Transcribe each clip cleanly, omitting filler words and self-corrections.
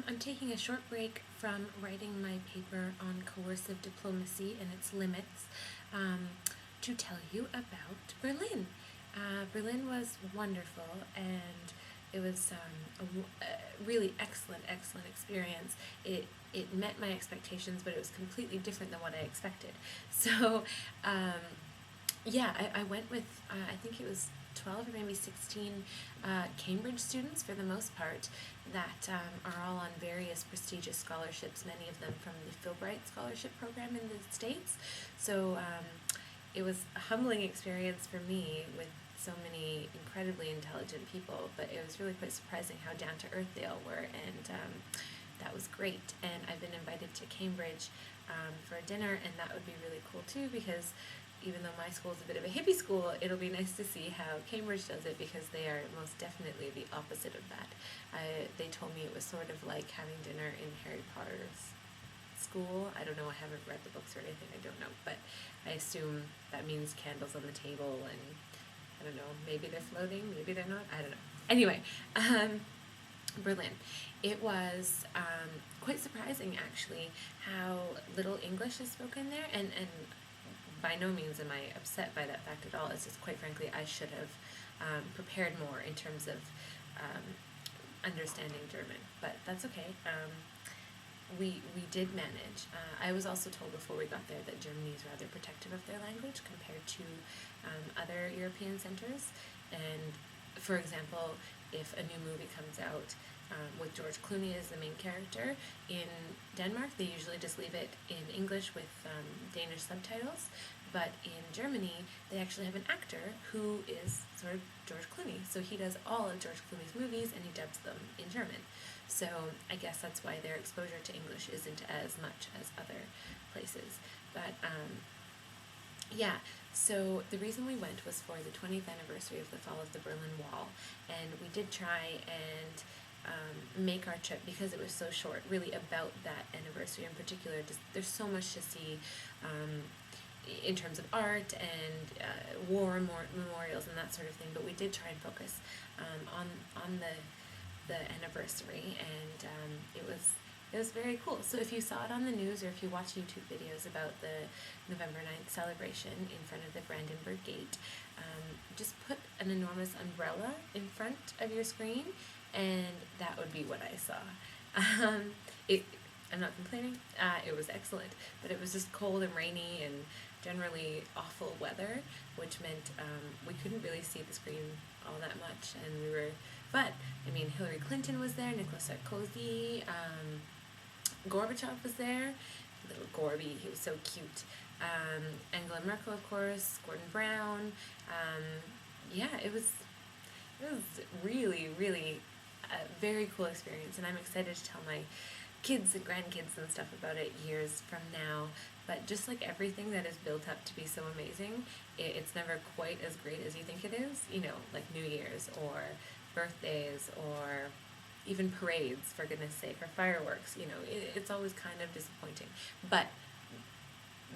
I'm taking a short break from writing my paper on coercive diplomacy and its limits um, to tell you about Berlin. Berlin was wonderful, and it was a really excellent experience. It met my expectations, but it was completely different than what I expected. So, um, yeah, I went with, I think it was 12 or maybe 16 Cambridge students for the most part that are all on various prestigious scholarships, many of them from the Fulbright Scholarship Program in the States. So it was a humbling experience for me with so many incredibly intelligent people, but it was really quite surprising how down to earth they all were, and that was great. And I've been invited to Cambridge for a dinner, and that would be really cool too, because even though my school is a bit of a hippie school, it'll be nice to see how Cambridge does it, because they are most definitely the opposite of that. They told me it was sort of like having dinner in Harry Potter's school. I don't know, I haven't read the books or anything, I don't know, but I assume that means candles on the table, and I don't know, maybe they're floating, maybe they're not, I don't know. Anyway, Berlin. It was quite surprising, actually, how little English is spoken there, and by no means am I upset by that fact at all. It's just, quite frankly, I should have prepared more in terms of understanding German, but that's okay. We did manage. I was also told before we got there that Germany is rather protective of their language compared to other European centers. And, for example, if a new movie comes out with George Clooney as the main character in Denmark, they usually just leave it in English with Danish subtitles. But in Germany, they actually have an actor who is sort of George Clooney. So he does all of George Clooney's movies, and he dubs them in German. So I guess that's why their exposure to English isn't as much as other places. But yeah, so the reason we went was for the 20th anniversary of the fall of the Berlin Wall, and we did try and make our trip, because it was so short, really about that anniversary in particular. Just, there's so much to see in terms of art and war memorials and that sort of thing, but we did try and focus on the anniversary, and it was very cool. So if you saw it on the news, or if you watch YouTube videos about the November 9th celebration in front of the Brandenburg Gate, just put an enormous umbrella in front of your screen, and that would be what I saw. I'm not complaining. It was excellent, but it was just cold and rainy and generally awful weather, which meant we couldn't really see the screen all that much, and we were. But I mean, Hillary Clinton was there, Nicolas Sarkozy, Gorbachev was there, little Gorby, he was so cute. Angela Merkel, of course, Gordon Brown. Yeah, it was really a very cool experience, and I'm excited to tell my kids and grandkids and stuff about it years from now. But just like everything that is built up to be so amazing, it's never quite as great as you think it is. You know, like New Year's or birthdays or even parades, for goodness sake, or fireworks. You know, it's always kind of disappointing. But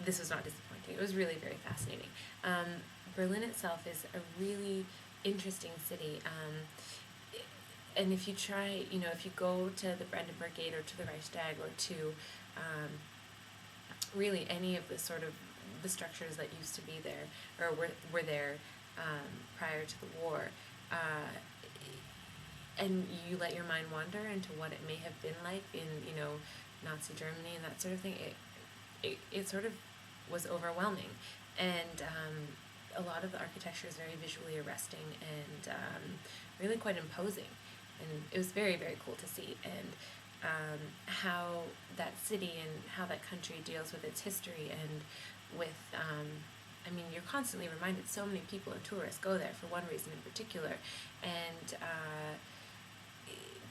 this was not disappointing. It was really very fascinating. Berlin itself is a really interesting city. And if you try, you know, if you go to the Brandenburg Gate or to the Reichstag or to really any of the sort of the structures that used to be there or were there prior to the war, and you let your mind wander into what it may have been like in, you know, Nazi Germany and that sort of thing, it sort of was overwhelming. And a lot of the architecture is very visually arresting and really quite imposing. And it was very, very cool to see. And how that city and how that country deals with its history and with, I mean, you're constantly reminded, so many people and tourists go there for one reason in particular. And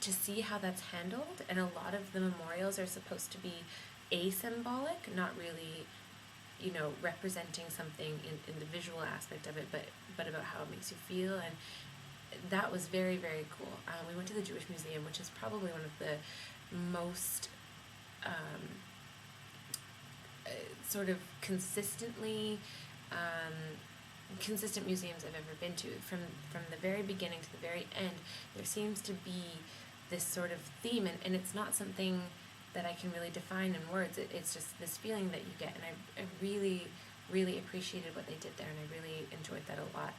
to see how that's handled, and a lot of the memorials are supposed to be asymbolic, not really, you know, representing something in the visual aspect of it, but about how it makes you feel. And that was very, very cool. We went to the Jewish Museum, which is probably one of the most sort of consistent museums I've ever been to. From the very beginning to the very end, there seems to be this sort of theme, and it's not something that I can really define in words. It's just this feeling that you get, and I really, really appreciated what they did there, and I really enjoyed that a lot.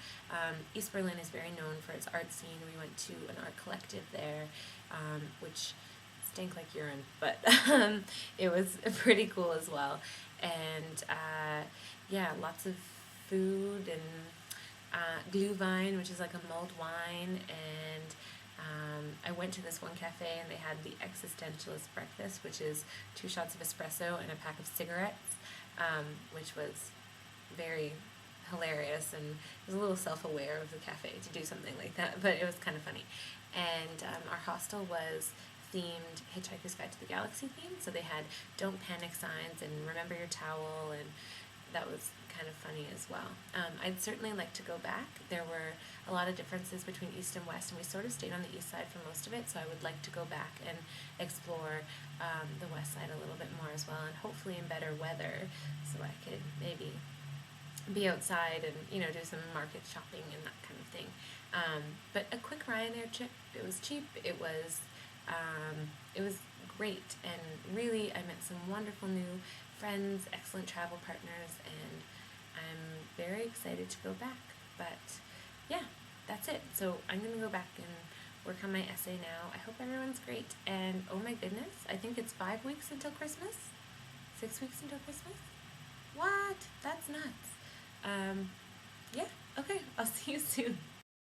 East Berlin is very known for its art scene. We went to an art collective there, which stank like urine, but it was pretty cool as well. And yeah, lots of food and Glühwein, which is like a mulled wine, and I went to this one cafe and they had the existentialist breakfast, which is 2 shots of espresso and a pack of cigarettes, which was very hilarious, and I was a little self-aware of the cafe to do something like that, but it was kind of funny. And our hostel was themed Hitchhiker's Guide to the Galaxy themed, so they had don't panic signs and remember your towel, and that was kind of funny as well. I'd certainly like to go back. There were a lot of differences between East and West, and we sort of stayed on the East side for most of it, so I would like to go back and explore the West side a little bit more as well, and hopefully in better weather, so I could maybe be outside and, you know, do some market shopping and that kind of thing. But a quick Ryanair trip. It was cheap. It was great, and really I met some wonderful new friends, excellent travel partners, and I'm very excited to go back. But yeah, that's it. So I'm going to go back and work on my essay now. I hope everyone's great. And oh my goodness, I think it's 5 weeks until Christmas? 6 weeks until Christmas? What? That's nuts. Yeah, okay, I'll see you soon.